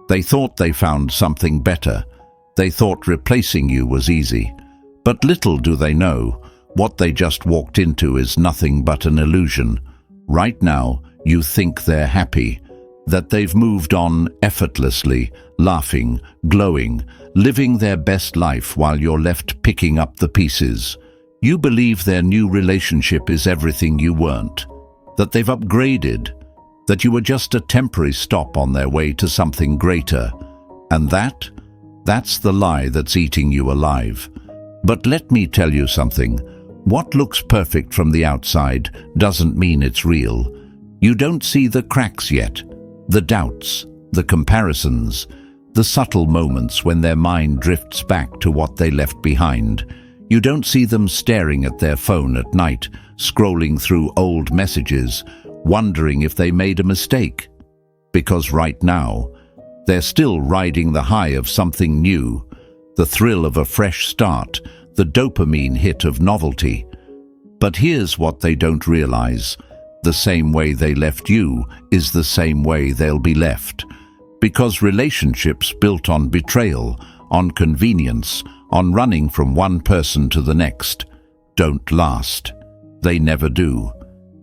They thought they found something better. They thought replacing you was easy. But little do they know, what they just walked into is nothing but an illusion. Right now, you think they're happy, that they've moved on effortlessly, laughing, glowing, living their best life while you're left picking up the pieces. You believe their new relationship is everything you weren't, that they've upgraded, that you were just a temporary stop on their way to something greater. And that's the lie that's eating you alive. But let me tell you something. What looks perfect from the outside doesn't mean it's real. You don't see the cracks yet, the doubts, the comparisons, the subtle moments when their mind drifts back to what they left behind. You don't see them staring at their phone at night, scrolling through old messages, wondering if they made a mistake. Because right now, they're still riding the high of something new, the thrill of a fresh start, the dopamine hit of novelty. But here's what they don't realize. The same way they left you is the same way they'll be left. Because relationships built on betrayal, on convenience, on running from one person to the next, don't last. They never do.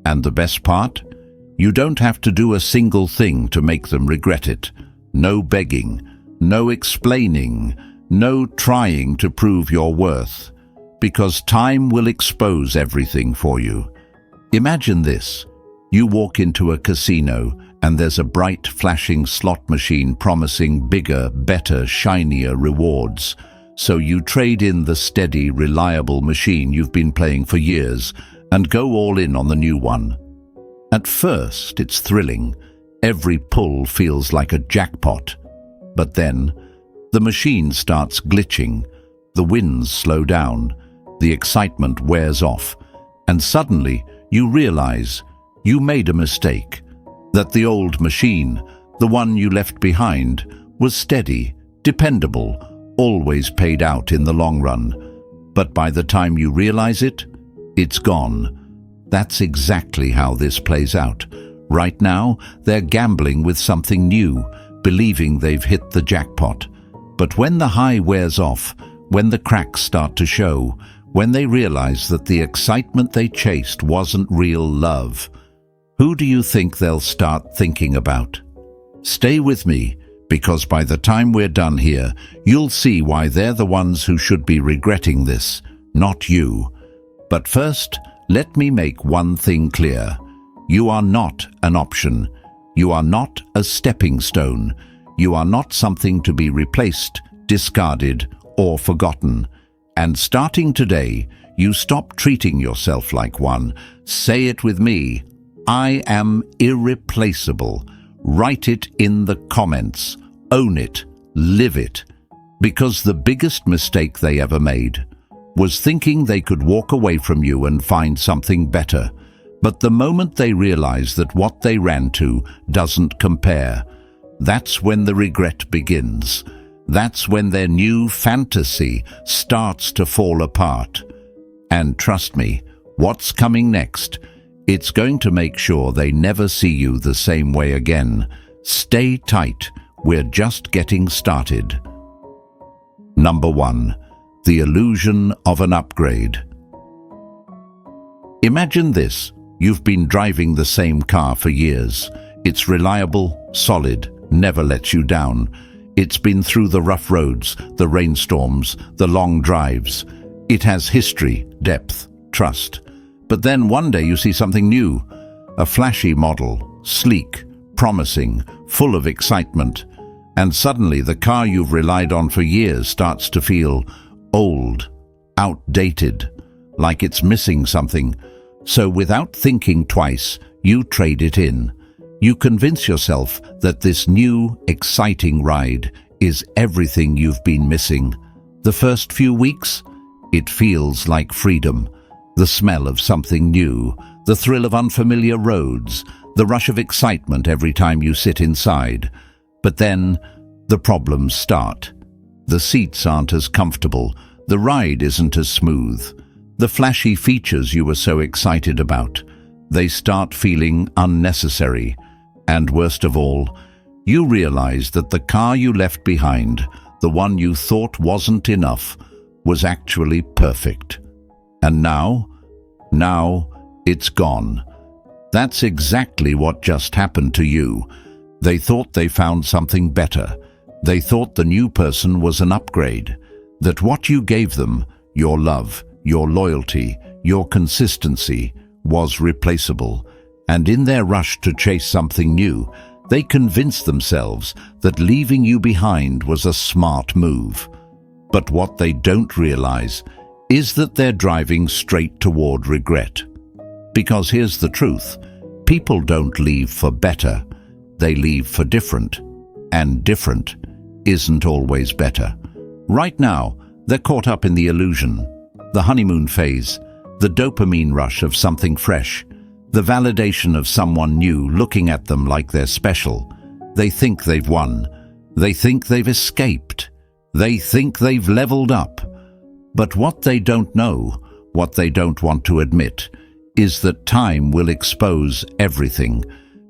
And the best part? You don't have to do a single thing to make them regret it. No begging, no explaining, no trying to prove your worth, because time will expose everything for you. Imagine this. You walk into a casino and there's a bright, flashing slot machine promising bigger, better, shinier rewards. So you trade in the steady, reliable machine you've been playing for years and go all in on the new one. At first, it's thrilling. Every pull feels like a jackpot. But then, the machine starts glitching, the wins slow down, the excitement wears off, and suddenly you realize you made a mistake, that the old machine, the one you left behind, was steady, dependable, always paid out in the long run. But by the time you realize it, it's gone. That's exactly how this plays out. Right now, they're gambling with something new, believing they've hit the jackpot. But when the high wears off, when the cracks start to show, when they realize that the excitement they chased wasn't real love, who do you think they'll start thinking about? Stay with me, because by the time we're done here, you'll see why they're the ones who should be regretting this, not you. But first, let me make one thing clear. You are not an option. You are not a stepping stone. You are not something to be replaced, discarded, or forgotten. And starting today, you stop treating yourself like one. Say it with me. I am irreplaceable. Write it in the comments. Own it. Live it. Because the biggest mistake they ever made was thinking they could walk away from you and find something better. But the moment they realize that what they ran to doesn't compare, that's when the regret begins. That's when their new fantasy starts to fall apart. And trust me, what's coming next? It's going to make sure they never see you the same way again. Stay tight. We're just getting started. Number 1. The illusion of an upgrade. Imagine this. You've been driving the same car for years. It's reliable, solid, never lets you down. It's been through the rough roads, the rainstorms, the long drives. It has history, depth, trust. But then one day you see something new. A flashy model, sleek, promising, full of excitement. And suddenly the car you've relied on for years starts to feel old, outdated, like it's missing something. So without thinking twice, you trade it in. You convince yourself that this new, exciting ride is everything you've been missing. The first few weeks, it feels like freedom. The smell of something new, the thrill of unfamiliar roads, the rush of excitement every time you sit inside. But then, the problems start. The seats aren't as comfortable, the ride isn't as smooth. The flashy features you were so excited about, they start feeling unnecessary. And worst of all, You realize that the car you left behind, the one you thought wasn't enough, was actually perfect. And now it's gone. That's exactly what just happened to you. They thought they found something better. They thought the new person was an upgrade. That what you gave them, your love, your loyalty, your consistency, was replaceable. And in their rush to chase something new, they convinced themselves that leaving you behind was a smart move. But what they don't realize is that they're driving straight toward regret. Because here's the truth, people don't leave for better, they leave for different. And different isn't always better. Right now, they're caught up in the illusion, the honeymoon phase, the dopamine rush of something fresh, the validation of someone new looking at them like they're special. They think they've won. They think they've escaped. They think they've leveled up. But what they don't know, what they don't want to admit, is that time will expose everything.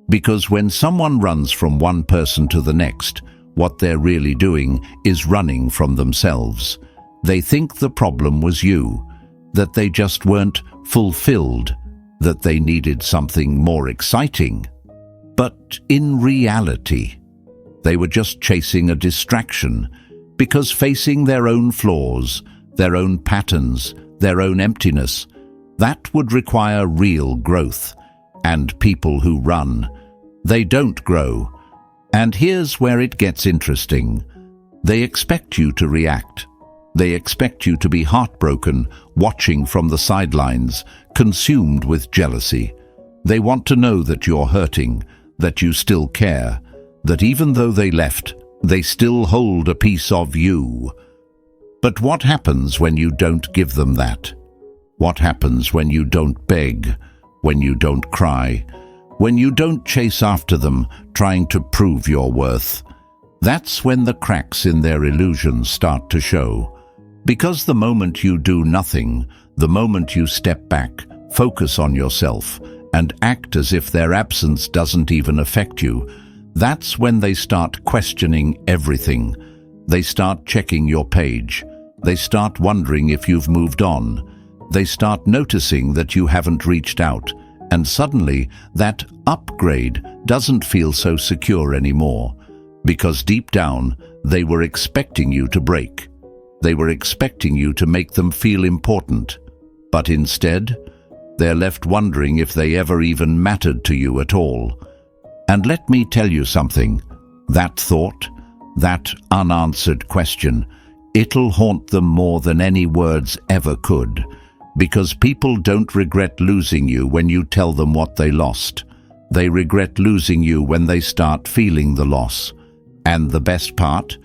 Because when someone runs from one person to the next, what they're really doing is running from themselves. They think the problem was you, that they just weren't fulfilled, that they needed something more exciting. But in reality, they were just chasing a distraction, because facing their own flaws, their own patterns, their own emptiness, that would require real growth. And people who run, they don't grow. And here's where it gets interesting. They expect you to react. They expect you to be heartbroken, watching from the sidelines, consumed with jealousy. They want to know that you're hurting, that you still care, that even though they left, they still hold a piece of you. But what happens when you don't give them that? What happens when you don't beg, when you don't cry, when you don't chase after them, trying to prove your worth? That's when the cracks in their illusions start to show. Because the moment you do nothing, the moment you step back, focus on yourself, and act as if their absence doesn't even affect you, that's when they start questioning everything. They start checking your page. They start wondering if you've moved on. They start noticing that you haven't reached out. And suddenly, that upgrade doesn't feel so secure anymore. Because deep down, they were expecting you to break. They were expecting you to make them feel important. But instead, they're left wondering if they ever even mattered to you at all. And let me tell you something. That thought, that unanswered question, it'll haunt them more than any words ever could. Because people don't regret losing you when you tell them what they lost. They regret losing you when they start feeling the loss. And the best part?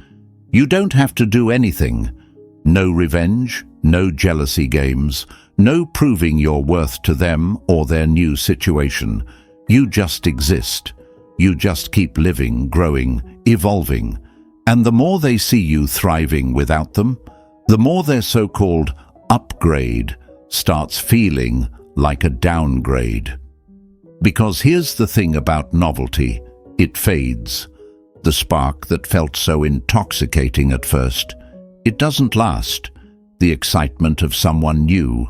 You don't have to do anything. No revenge, no jealousy games, no proving your worth to them or their new situation. You just exist. You just keep living, growing, evolving. And the more they see you thriving without them, the more their so-called upgrade starts feeling like a downgrade. Because here's the thing about novelty, it fades. The spark that felt so intoxicating at first, it doesn't last. The excitement of someone new,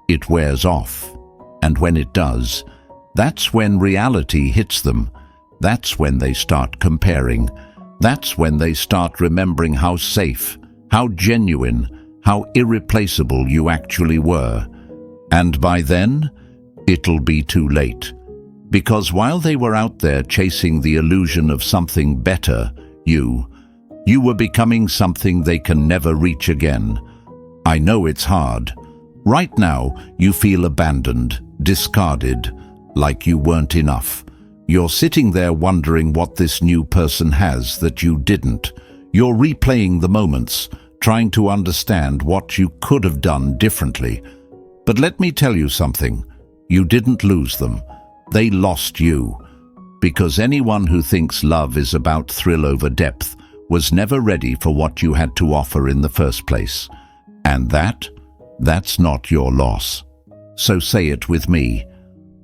it wears off. And when it does, that's when reality hits them. That's when they start comparing. That's when they start remembering how safe, how genuine, how irreplaceable you actually were. And by then, it'll be too late. Because while they were out there chasing the illusion of something better, you were becoming something they can never reach again. I know it's hard. Right now, you feel abandoned, discarded, like you weren't enough. You're sitting there wondering what this new person has that you didn't. You're replaying the moments, trying to understand what you could have done differently. But let me tell you something. You didn't lose them. They lost you. Because anyone who thinks love is about thrill over depth was never ready for what you had to offer in the first place. And that's not your loss. So say it with me.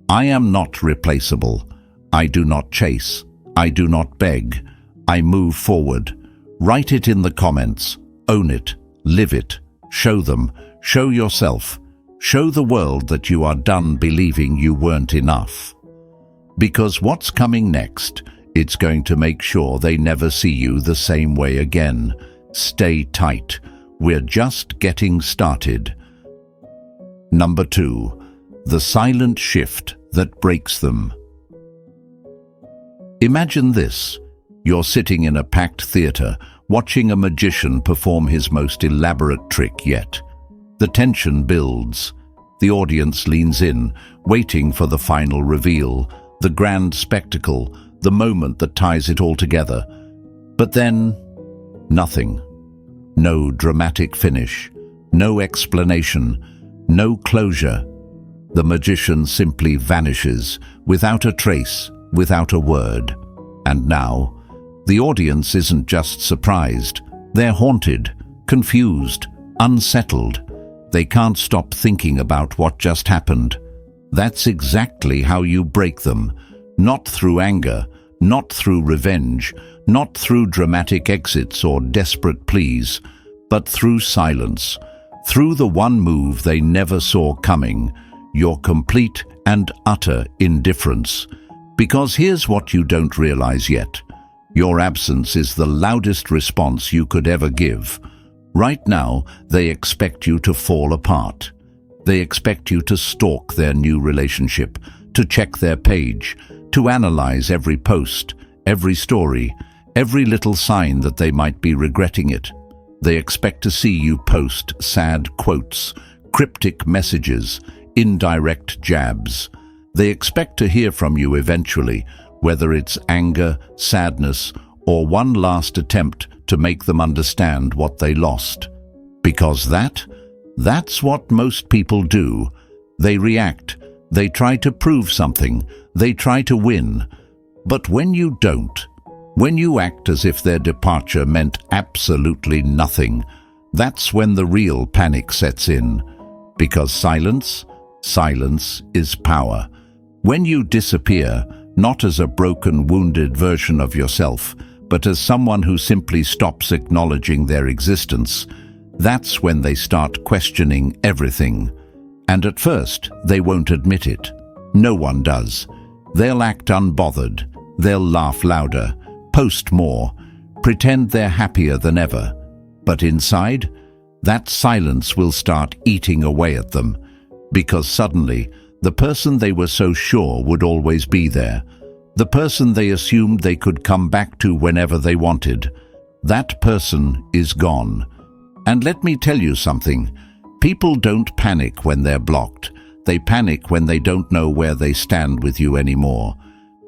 I am not replaceable. I do not chase. I do not beg. I move forward. Write it in the comments. Own it. Live it. Show them. Show yourself. Show the world that you are done believing you weren't enough. Because what's coming next, it's going to make sure they never see you the same way again. Stay tight. We're just getting started. Number 2. The silent shift that breaks them. Imagine this. You're sitting in a packed theater, watching a magician perform his most elaborate trick yet. The tension builds. The audience leans in, waiting for the final reveal, the grand spectacle, the moment that ties it all together. But then, nothing. No dramatic finish, no explanation, no closure. The magician simply vanishes, without a trace, without a word. And now, the audience isn't just surprised. They're haunted, confused, unsettled. They can't stop thinking about what just happened. That's exactly how you break them. Not through anger, not through revenge, not through dramatic exits or desperate pleas, but through silence, through the one move they never saw coming, your complete and utter indifference. Because here's what you don't realize yet. Your absence is the loudest response you could ever give. Right now, they expect you to fall apart. They expect you to stalk their new relationship, to check their page, to analyze every post, every story, every little sign that they might be regretting it. They expect to see you post sad quotes, cryptic messages, indirect jabs. They expect to hear from you eventually, whether it's anger, sadness, or one last attempt to make them understand what they lost. Because that's what most people do. They react. They try to prove something. They try to win. But when you don't, when you act as if their departure meant absolutely nothing, that's when the real panic sets in. Because silence is power. When you disappear, not as a broken, wounded version of yourself, but as someone who simply stops acknowledging their existence, that's when they start questioning everything. And at first, they won't admit it. No one does. They'll act unbothered. They'll laugh louder, post more, pretend they're happier than ever. But inside, that silence will start eating away at them, because suddenly, the person they were so sure would always be there, the person they assumed they could come back to whenever they wanted, that person is gone. And let me tell you something, people don't panic when they're blocked. They panic when they don't know where they stand with you anymore.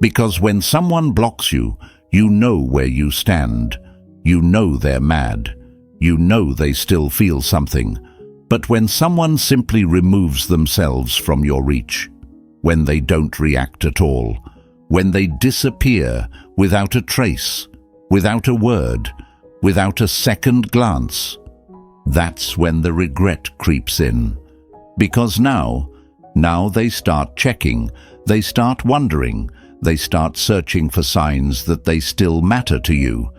Because when someone blocks you, you know where you stand. You know they're mad. You know they still feel something. But when someone simply removes themselves from your reach, when they don't react at all, when they disappear without a trace, without a word, without a second glance, that's when the regret creeps in. Because now they start checking, they start wondering, they start searching for signs that they still matter to you.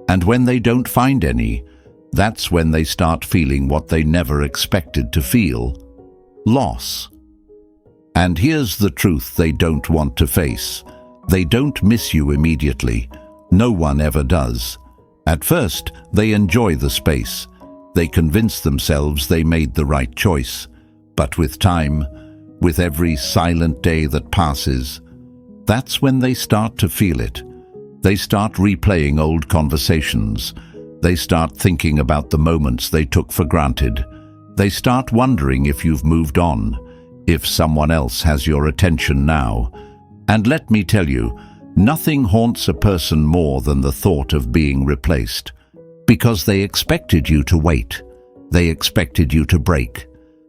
And when they don't find any, that's when they start feeling what they never expected to feel: loss. And here's the truth they don't want to face. They don't miss you immediately. No one ever does. At first, they enjoy the space. They convince themselves they made the right choice. But with time, with every silent day that passes, that's when they start to feel it. They start replaying old conversations. They start thinking about the moments they took for granted. They start wondering if you've moved on, if someone else has your attention now. And let me tell you, nothing haunts a person more than the thought of being replaced. Because they expected you to wait. They expected you to break.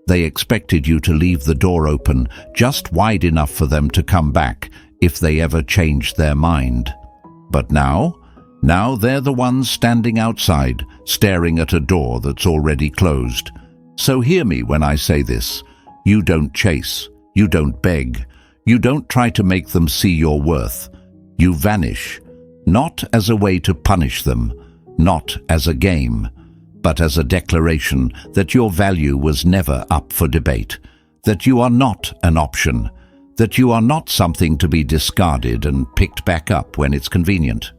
They expected you to leave the door open just wide enough for them to come back if they ever changed their mind. But now they're the ones standing outside, staring at a door that's already closed. So hear me when I say this. You don't chase. You don't beg. You don't try to make them see your worth. You vanish. Not as a way to punish them, not as a game, but as a declaration that your value was never up for debate, that you are not an option, that you are not something to be discarded and picked back up when it's convenient.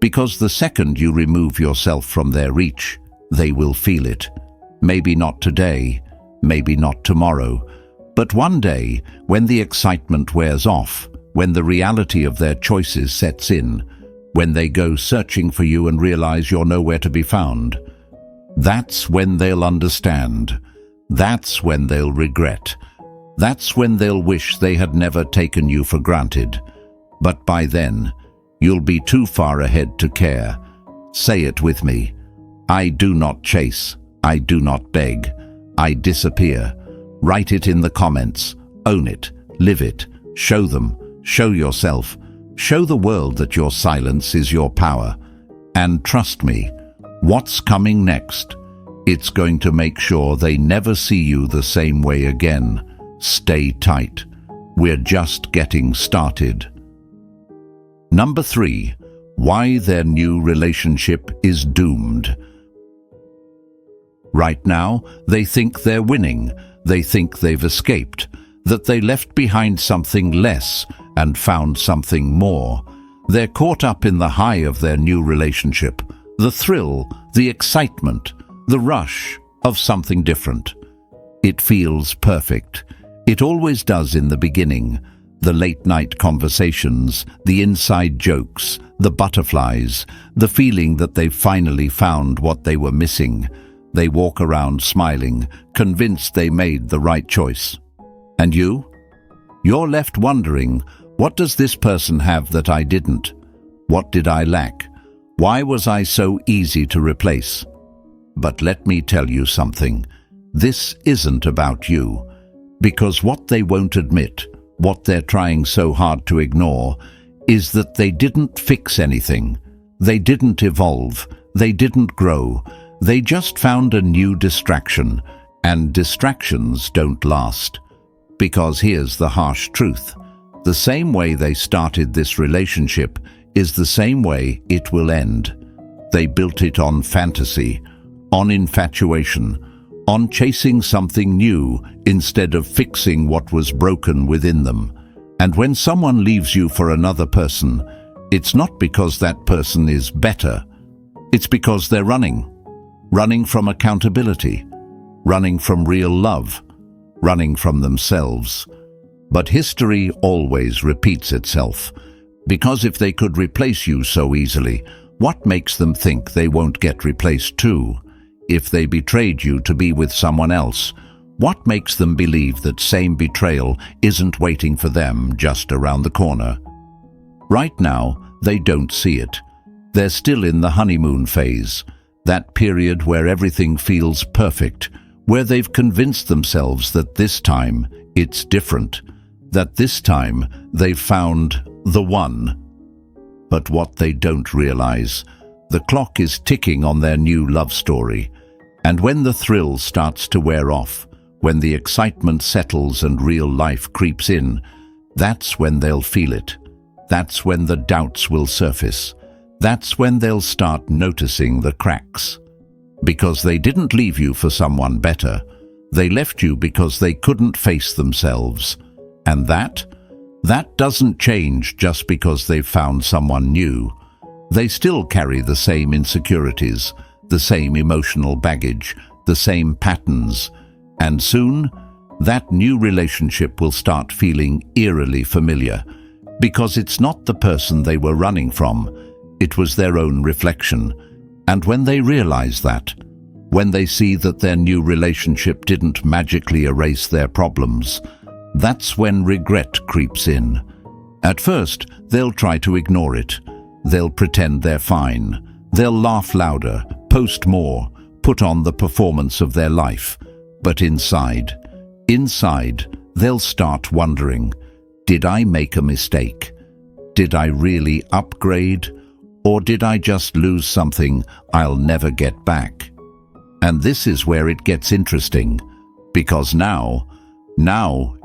Because the second you remove yourself from their reach, they will feel it. Maybe not today, maybe not tomorrow, but one day, when the excitement wears off, when the reality of their choices sets in, when they go searching for you and realize you're nowhere to be found, that's when they'll understand. That's when they'll regret. That's when they'll wish they had never taken you for granted. But by then, you'll be too far ahead to care. Say it with me. I do not chase. I do not beg. I disappear. Write it in the comments. Own it. Live it. Show them. Show yourself. Show the world that your silence is your power. And trust me, what's coming next? It's going to make sure they never see you the same way again. Stay tight. We're just getting started. Number 3, why their new relationship is doomed. Right now, they think they're winning. They think they've escaped, that they left behind something less and found something more. They're caught up in the high of their new relationship, the thrill, the excitement, the rush of something different. It feels perfect. It always does in the beginning. The late-night conversations, the inside jokes, the butterflies, the feeling that they've finally found what they were missing. They walk around smiling, convinced they made the right choice. And you? You're left wondering, what does this person have that I didn't? What did I lack? Why was I so easy to replace? But let me tell you something. This isn't about you. Because what they won't admit, what they're trying so hard to ignore, is that they didn't fix anything. They didn't evolve. They didn't grow. They just found a new distraction. And distractions don't last. Because here's the harsh truth. The same way they started this relationship is the same way it will end. They built it on fantasy, on infatuation, on chasing something new instead of fixing what was broken within them. And when someone leaves you for another person, it's not because that person is better. It's because they're running from accountability, running from real love, running from themselves. But history always repeats itself, because if they could replace you so easily, what makes them think they won't get replaced too? If they betrayed you to be with someone else, what makes them believe that same betrayal isn't waiting for them just around the corner? Right now, they don't see it. They're still in the honeymoon phase, that period where everything feels perfect, where they've convinced themselves that this time it's different, that this time they've found the one. But what they don't realize, the clock is ticking on their new love story. And when the thrill starts to wear off, when the excitement settles and real life creeps in, that's when they'll feel it. That's when the doubts will surface. That's when they'll start noticing the cracks. Because they didn't leave you for someone better. They left you because they couldn't face themselves. And that doesn't change just because they've found someone new. They still carry the same insecurities, the same emotional baggage, the same patterns. And soon, that new relationship will start feeling eerily familiar, because it's not the person they were running from, it was their own reflection. And when they realize that, when they see that their new relationship didn't magically erase their problems, that's when regret creeps in. At first, they'll try to ignore it. They'll pretend they're fine. They'll laugh louder, post more, put on the performance of their life. But inside, they'll start wondering, did I make a mistake? Did I really upgrade? Or did I just lose something I'll never get back? And this is where it gets interesting, because now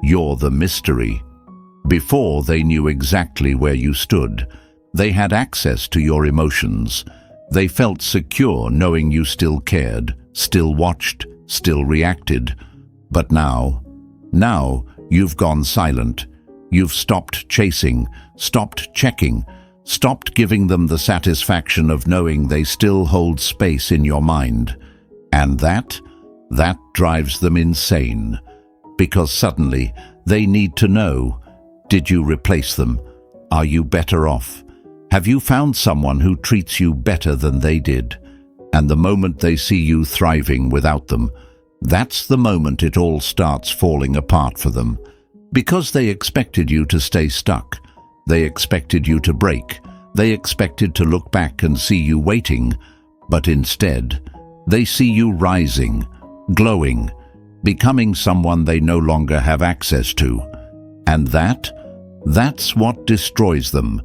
you're the mystery. Before, they knew exactly where you stood. They had access to your emotions. They felt secure knowing you still cared, still watched, still reacted. But now you've gone silent. You've stopped chasing, stopped checking, stopped giving them the satisfaction of knowing they still hold space in your mind. And that drives them insane. Because suddenly they need to know, did you replace them? Are you better off? Have you found someone who treats you better than they did? And the moment they see you thriving without them, that's the moment it all starts falling apart for them. Because they expected you to stay stuck. They expected you to break. They expected to look back and see you waiting. But instead, they see you rising, glowing, becoming someone they no longer have access to. And that's what destroys them.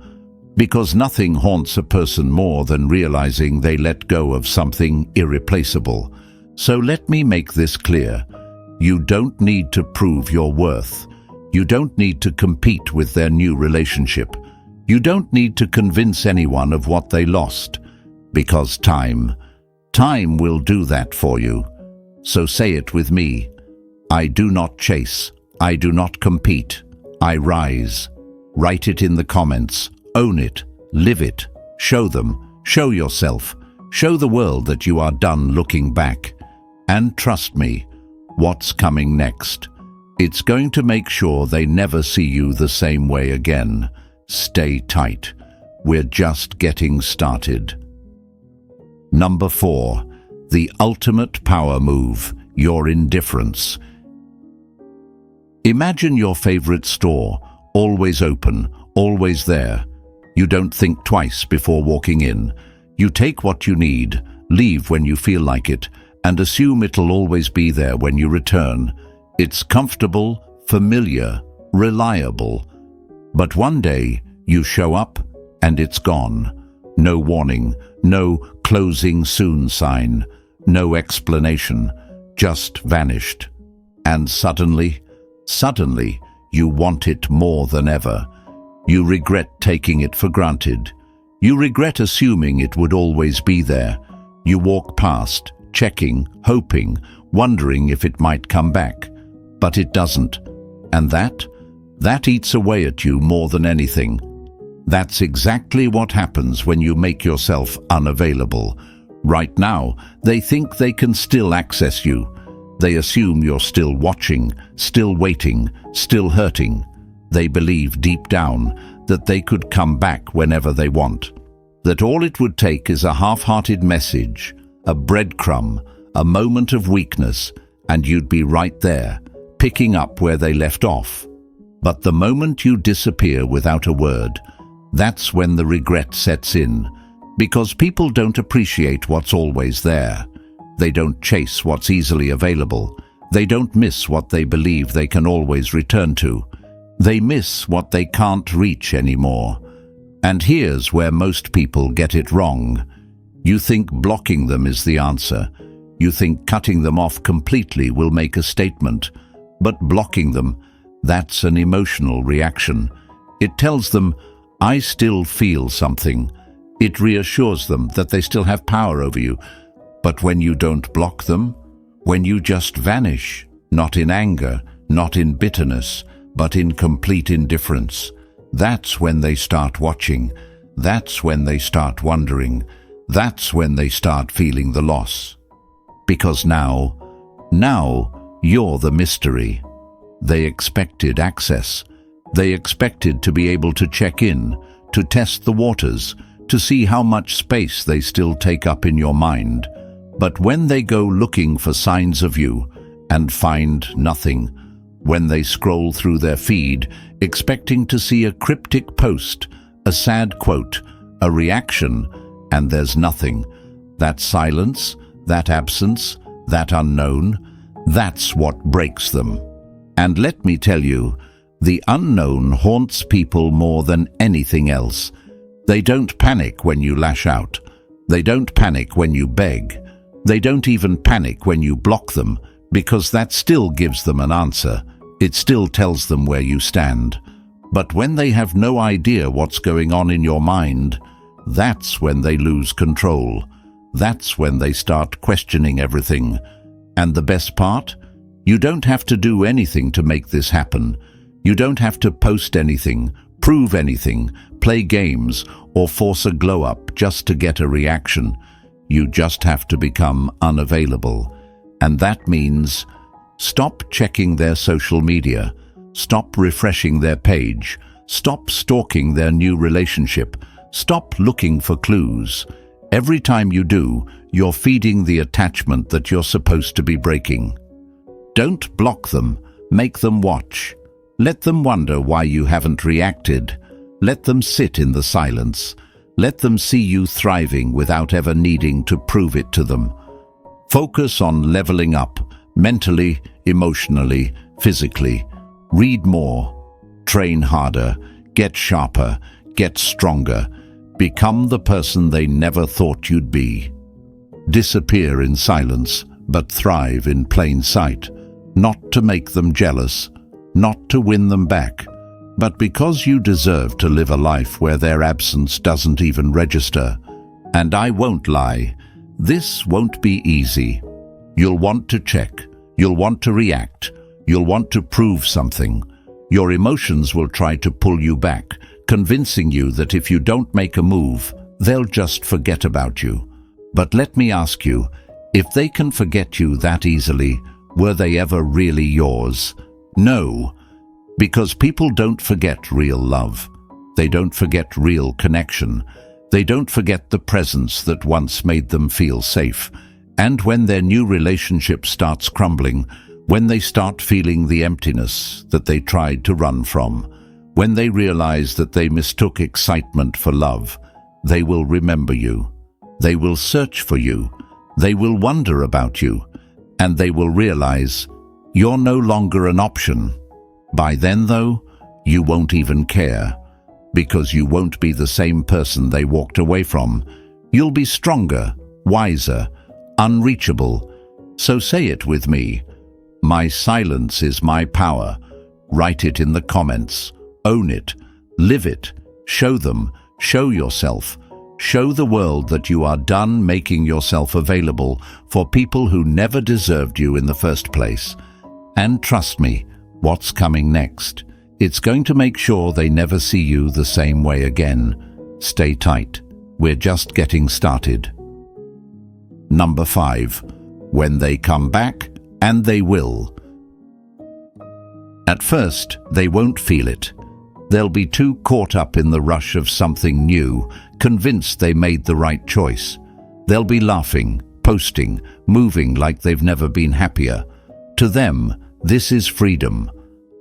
Because nothing haunts a person more than realizing they let go of something irreplaceable. So let me make this clear. You don't need to prove your worth. You don't need to compete with their new relationship. You don't need to convince anyone of what they lost. Because time will do that for you. So say it with me. I do not chase. I do not compete. I rise. Write it in the comments. Own it, live it, show them, show yourself, show the world that you are done looking back. And trust me, what's coming next? It's going to make sure they never see you the same way again. Stay tight. We're just getting started. Number 4, the ultimate power move, your indifference. Imagine your favorite store, always open, always there. You don't think twice before walking in. You take what you need, leave when you feel like it, and assume it'll always be there when you return. It's comfortable, familiar, reliable. But one day, you show up, and it's gone. No warning, no closing soon sign, no explanation, just vanished. And suddenly, you want it more than ever. You regret taking it for granted. You regret assuming it would always be there. You walk past, checking, hoping, wondering if it might come back. But it doesn't. And that eats away at you more than anything. That's exactly what happens when you make yourself unavailable. Right now, they think they can still access you. They assume you're still watching, still waiting, still hurting. They believe deep down that they could come back whenever they want. That all it would take is a half-hearted message, a breadcrumb, a moment of weakness, and you'd be right there, picking up where they left off. But the moment you disappear without a word, that's when the regret sets in. Because people don't appreciate what's always there. They don't chase what's easily available. They don't miss what they believe they can always return to. They miss what they can't reach anymore. And here's where most people get it wrong. You think blocking them is the answer. You think cutting them off completely will make a statement. But blocking them, that's an emotional reaction. It tells them, I still feel something. It reassures them that they still have power over you. But when you don't block them, when you just vanish, not in anger, not in bitterness, but in complete indifference, that's when they start watching. That's when they start wondering. That's when they start feeling the loss. Because now you're the mystery. They expected access. They expected to be able to check in, to test the waters, to see how much space they still take up in your mind. But when they go looking for signs of you and find nothing, when they scroll through their feed, expecting to see a cryptic post, a sad quote, a reaction, and there's nothing. That silence, that absence, that unknown, that's what breaks them. And let me tell you, the unknown haunts people more than anything else. They don't panic when you lash out. They don't panic when you beg. They don't even panic when you block them, because that still gives them an answer. It still tells them where you stand. But when they have no idea what's going on in your mind, that's when they lose control. That's when they start questioning everything. And the best part? You don't have to do anything to make this happen. You don't have to post anything, prove anything, play games, or force a glow-up just to get a reaction. You just have to become unavailable. And that means stop checking their social media, stop refreshing their page, stop stalking their new relationship, stop looking for clues. Every time you do, you're feeding the attachment that you're supposed to be breaking. Don't block them, make them watch. Let them wonder why you haven't reacted. Let them sit in the silence. Let them see you thriving without ever needing to prove it to them. Focus on leveling up, mentally, emotionally, physically. Read more, train harder, get sharper, get stronger. Become the person they never thought you'd be. Disappear in silence, but thrive in plain sight. Not to make them jealous, not to win them back, but because you deserve to live a life where their absence doesn't even register. And I won't lie, this won't be easy. You'll want to check, you'll want to react, you'll want to prove something. Your emotions will try to pull you back, convincing you that if you don't make a move, they'll just forget about you. But let me ask you, if they can forget you that easily, were they ever really yours? No, because people don't forget real love. They don't forget real connection. They don't forget the presence that once made them feel safe. And when their new relationship starts crumbling, when they start feeling the emptiness that they tried to run from, when they realize that they mistook excitement for love, they will remember you. They will search for you. They will wonder about you. And they will realize you're no longer an option. By then, though, you won't even care, because you won't be the same person they walked away from. You'll be stronger, wiser, unreachable. So say it with me. My silence is my power. Write it in the comments. Own it. Live it. Show them. Show yourself. Show the world that you are done making yourself available for people who never deserved you in the first place. And trust me, what's coming next? It's going to make sure they never see you the same way again. Stay tight. We're just getting started. Number 5. When they come back, and they will. At first, they won't feel it. They'll be too caught up in the rush of something new, convinced they made the right choice. They'll be laughing, posting, moving like they've never been happier. To them, this is freedom,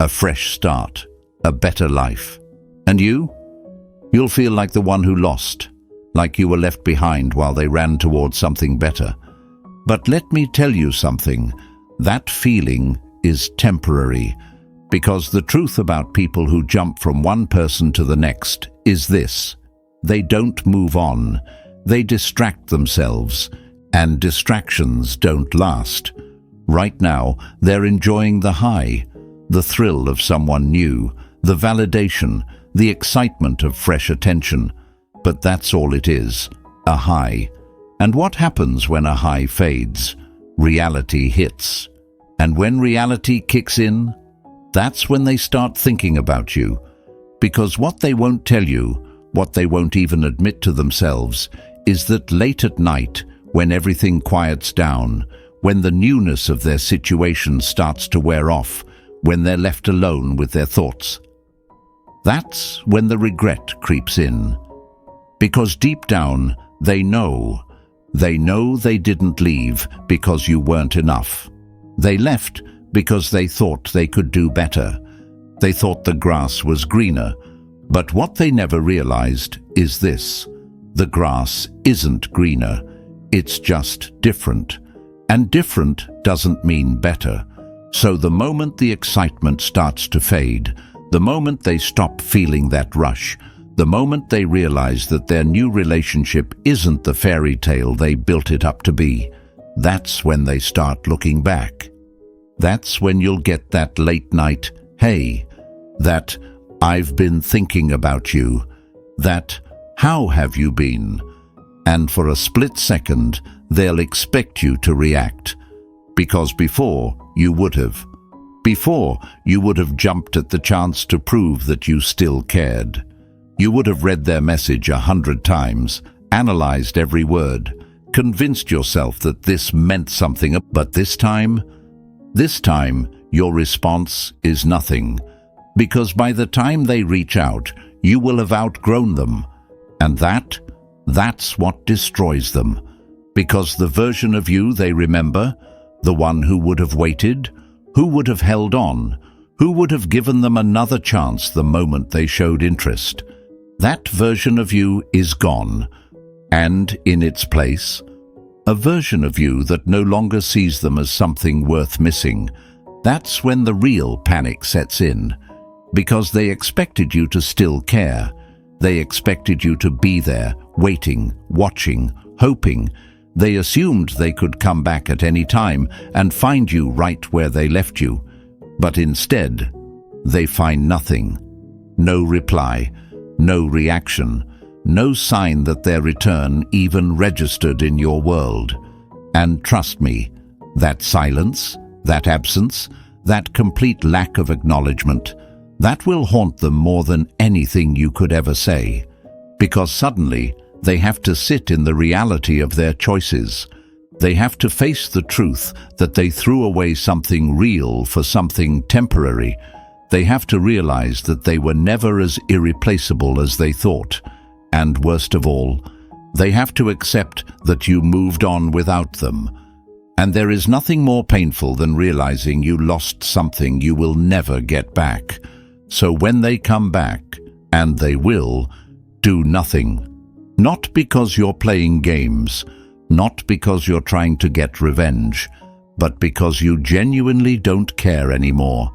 a fresh start, a better life. And you? You'll feel like the one who lost, like you were left behind while they ran towards something better. But let me tell you something, that feeling is temporary. Because the truth about people who jump from one person to the next is this: they don't move on, they distract themselves, and distractions don't last. Right now, they're enjoying the high, the thrill of someone new, the validation, the excitement of fresh attention. But that's all it is, a high. And what happens when a high fades? Reality hits. And when reality kicks in, that's when they start thinking about you. Because what they won't tell you, what they won't even admit to themselves, is that late at night, when everything quiets down, when the newness of their situation starts to wear off, when they're left alone with their thoughts, that's when the regret creeps in. Because deep down, they know they didn't leave because you weren't enough. They left because they thought they could do better. They thought the grass was greener. But what they never realized is this: the grass isn't greener, it's just different. And different doesn't mean better. So the moment the excitement starts to fade, the moment they stop feeling that rush, the moment they realize that their new relationship isn't the fairy tale they built it up to be, that's when they start looking back. That's when you'll get that late night, hey, that "I've been thinking about you," that "How have you been?" And for a split second, they'll expect you to react. Because before, you would have. Before, you would have jumped at the chance to prove that you still cared. You would have read their message 100 times, analyzed every word, convinced yourself that this meant something, but this time, your response is nothing. Because by the time they reach out, you will have outgrown them. And that's what destroys them. Because the version of you they remember, the one who would have waited, who would have held on, who would have given them another chance the moment they showed interest, that version of you is gone. And in its place, a version of you that no longer sees them as something worth missing. That's when the real panic sets in. Because they expected you to still care. They expected you to be there, waiting, watching, hoping. They assumed they could come back at any time and find you right where they left you. But instead, they find nothing. No reply, no reaction, no sign that their return even registered in your world. And trust me, that silence, that absence, that complete lack of acknowledgement, that will haunt them more than anything you could ever say. Because suddenly, they have to sit in the reality of their choices. They have to face the truth that they threw away something real for something temporary. They have to realize that they were never as irreplaceable as they thought. And worst of all, they have to accept that you moved on without them. And there is nothing more painful than realizing you lost something you will never get back. So when they come back, and they will, do nothing. Not because you're playing games, not because you're trying to get revenge, but because you genuinely don't care anymore.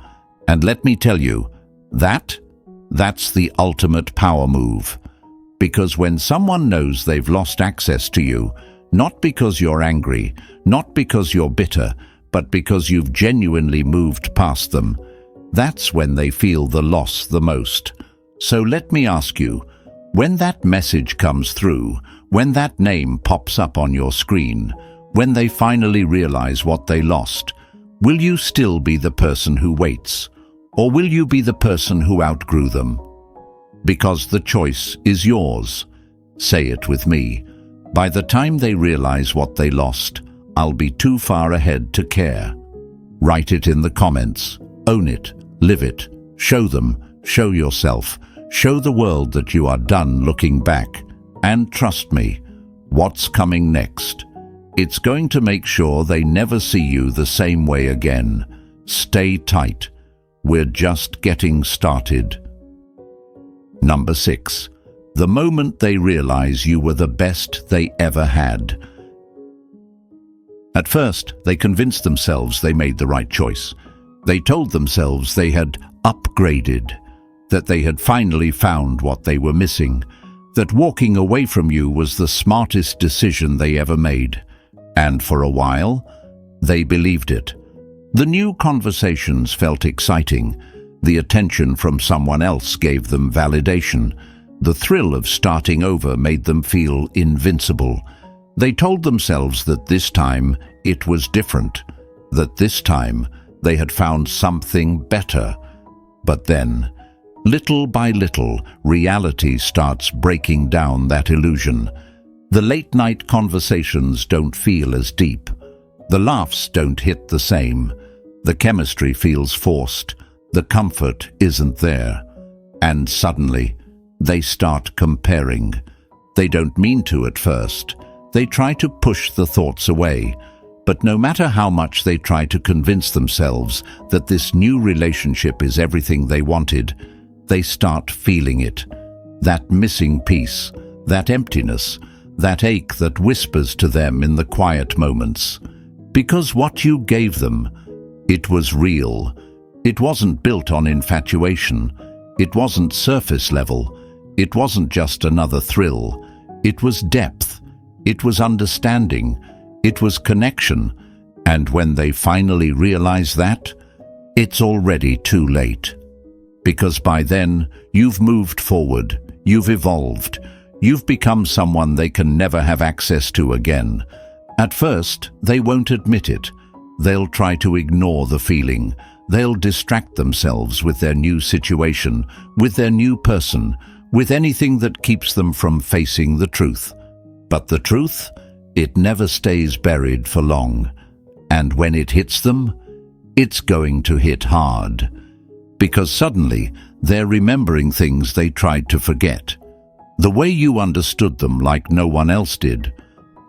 And let me tell you, that's the ultimate power move. Because when someone knows they've lost access to you, not because you're angry, not because you're bitter, but because you've genuinely moved past them, that's when they feel the loss the most. So let me ask you, when that message comes through, when that name pops up on your screen, when they finally realize what they lost, will you still be the person who waits? Or will you be the person who outgrew them? Because the choice is yours. Say it with me. By the time they realize what they lost, I'll be too far ahead to care. Write it in the comments. Own it. Live it. Show them. Show yourself. Show the world that you are done looking back. And trust me, what's coming next? It's going to make sure they never see you the same way again. Stay tight. We're just getting started. Number 6. The moment they realize you were the best they ever had. At first, they convinced themselves they made the right choice. They told themselves they had upgraded, that they had finally found what they were missing, that walking away from you was the smartest decision they ever made. And for a while, they believed it. The new conversations felt exciting. The attention from someone else gave them validation. The thrill of starting over made them feel invincible. They told themselves that this time it was different, that this time they had found something better. But then, little by little, reality starts breaking down that illusion. The late-night conversations don't feel as deep. The laughs don't hit the same. The chemistry feels forced. The comfort isn't there. And suddenly, they start comparing. They don't mean to at first. They try to push the thoughts away. But no matter how much they try to convince themselves that this new relationship is everything they wanted, they start feeling it. That missing piece, that emptiness, that ache that whispers to them in the quiet moments. Because what you gave them, it was real. It wasn't built on infatuation. It wasn't surface level. It wasn't just another thrill. It was depth. It was understanding. It was connection. And when they finally realize that, it's already too late. because by then you've moved forward, you've evolved, you've become someone they can never have access to again. At first, they won't admit it. They'll try to ignore the feeling. They'll distract themselves with their new situation, with their new person, with anything that keeps them from facing the truth. But the truth, it never stays buried for long. And when it hits them, it's going to hit hard. Because suddenly, they're remembering things they tried to forget. The way you understood them like no one else did.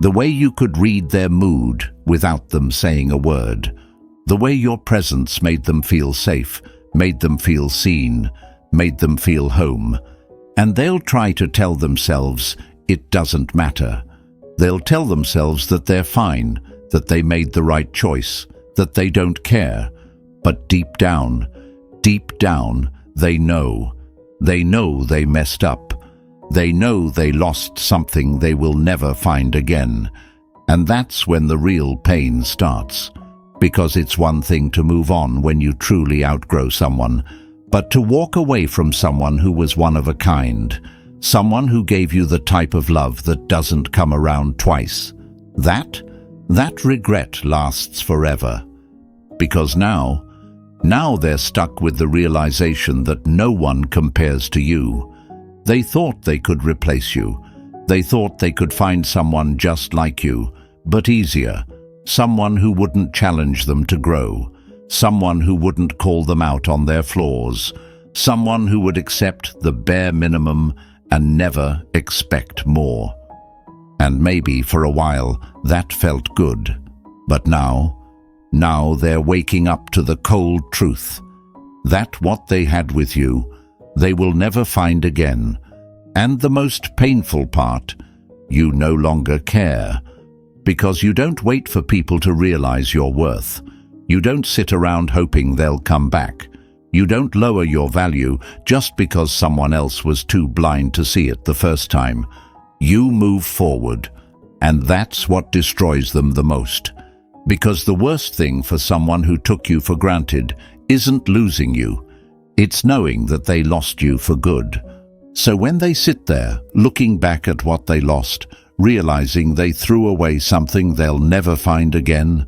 The way you could read their mood without them saying a word. The way your presence made them feel safe, made them feel seen, made them feel home. And they'll try to tell themselves it doesn't matter. They'll tell themselves that they're fine, that they made the right choice, that they don't care. But deep down, they know. They know they messed up. They know they lost something they will never find again. And that's when the real pain starts. Because it's one thing to move on when you truly outgrow someone, but to walk away from someone who was one of a kind, someone who gave you the type of love that doesn't come around twice, that regret lasts forever. Because now they're stuck with the realization that no one compares to you. They thought they could replace you. They thought they could find someone just like you, but easier. Someone who wouldn't challenge them to grow. Someone who wouldn't call them out on their flaws. Someone who would accept the bare minimum and never expect more. And maybe for a while that felt good. But now they're waking up to the cold truth. That what they had with you, they will never find again. And the most painful part, you no longer care. Because you don't wait for people to realize your worth. You don't sit around hoping they'll come back. You don't lower your value just because someone else was too blind to see it the first time. You move forward, and that's what destroys them the most. Because the worst thing for someone who took you for granted isn't losing you. It's knowing that they lost you for good. So when they sit there, looking back at what they lost, realizing they threw away something they'll never find again,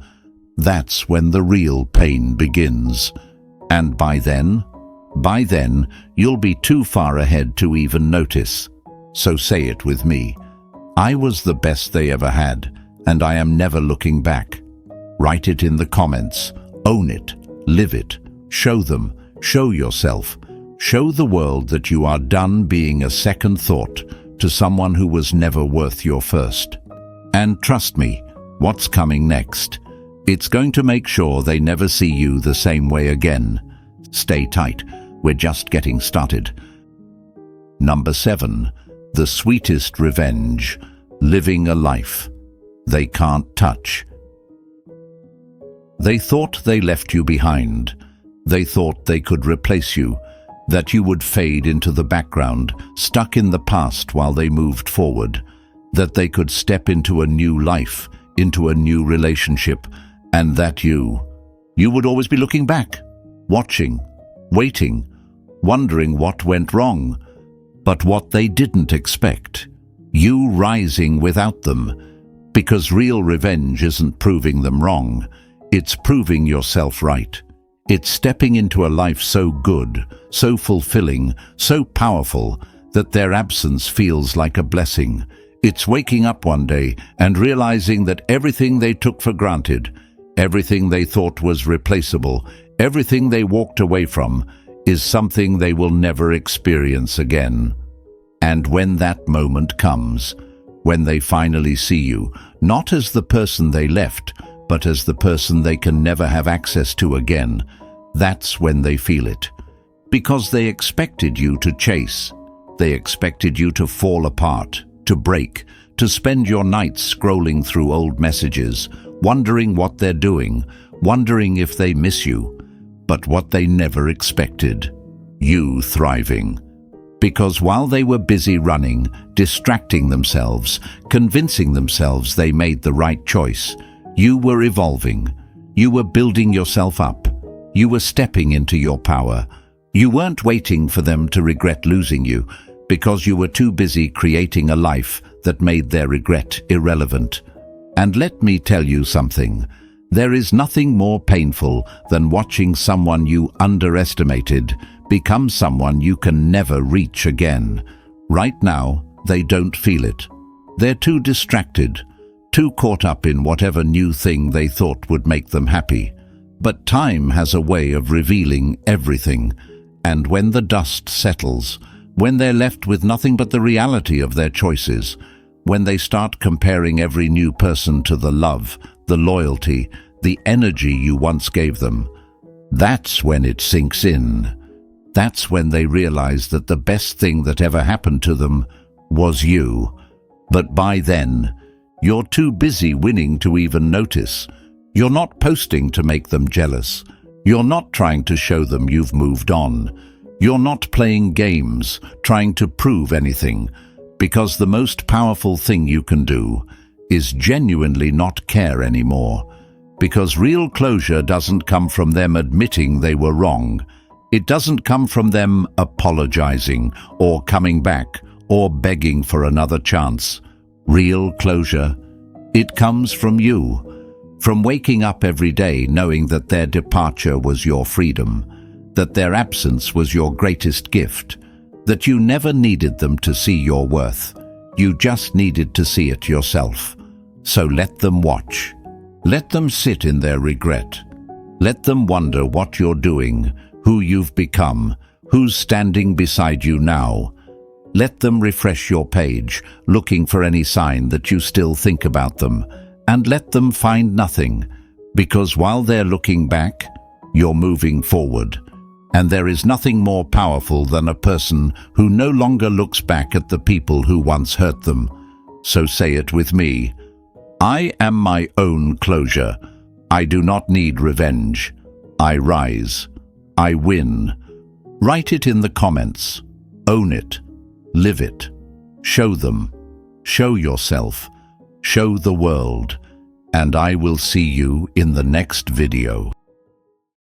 that's when the real pain begins. And by then, you'll be too far ahead to even notice. So say it with me. I was the best they ever had, and I am never looking back. Write it in the comments. Own it. Live it. Show them. Show yourself. Show the world that you are done being a second thought to someone who was never worth your first. And trust me, what's coming next? It's going to make sure they never see you the same way again. Stay tight, we're just getting started. Number 7, the sweetest revenge, living a life they can't touch. They thought they left you behind. They thought they could replace you, that you would fade into the background, stuck in the past while they moved forward, that they could step into a new life, into a new relationship, and that you would always be looking back, watching, waiting, wondering what went wrong. But what they didn't expect, you rising without them, because real revenge isn't proving them wrong, it's proving yourself right. It's stepping into a life so good, so fulfilling, so powerful, that their absence feels like a blessing. It's waking up one day and realizing that everything they took for granted, everything they thought was replaceable, everything they walked away from, is something they will never experience again. And when that moment comes, when they finally see you, not as the person they left, but as the person they can never have access to again, that's when they feel it. Because they expected you to chase. They expected you to fall apart, to break, to spend your nights scrolling through old messages, wondering what they're doing, wondering if they miss you. But what they never expected, you thriving. Because while they were busy running, distracting themselves, convincing themselves they made the right choice, you were evolving. You were building yourself up. You were stepping into your power, You weren't waiting for them to regret losing you because you were too busy creating a life that made their regret irrelevant. And let me tell you something. There is nothing more painful than watching someone you underestimated become someone you can never reach again. Right now, they don't feel it. They're too distracted, too caught up in whatever new thing they thought would make them happy. But time has a way of revealing everything, and when the dust settles, when they're left with nothing but the reality of their choices, when they start comparing every new person to the love, the loyalty, the energy you once gave them, that's when it sinks in. That's when they realize that the best thing that ever happened to them was you. But by then, you're too busy winning to even notice. You're not posting to make them jealous. You're not trying to show them you've moved on. You're not playing games, trying to prove anything, because the most powerful thing you can do is genuinely not care anymore. Because real closure doesn't come from them admitting they were wrong. It doesn't come from them apologizing or coming back or begging for another chance. Real closure, it comes from you. From waking up every day knowing that their departure was your freedom, that their absence was your greatest gift, that you never needed them to see your worth. You just needed to see it yourself. So let them watch. Let them sit in their regret. Let them wonder what you're doing, who you've become, who's standing beside you now. Let them refresh your page, looking for any sign that you still think about them, and let them find nothing, because while they're looking back, you're moving forward. And there is nothing more powerful than a person who no longer looks back at the people who once hurt them. So say it with me. I am my own closure. I do not need revenge. I rise. I win. Write it in the comments. Own it. Live it. Show them. Show yourself. Show the world. And I will see you in the next video.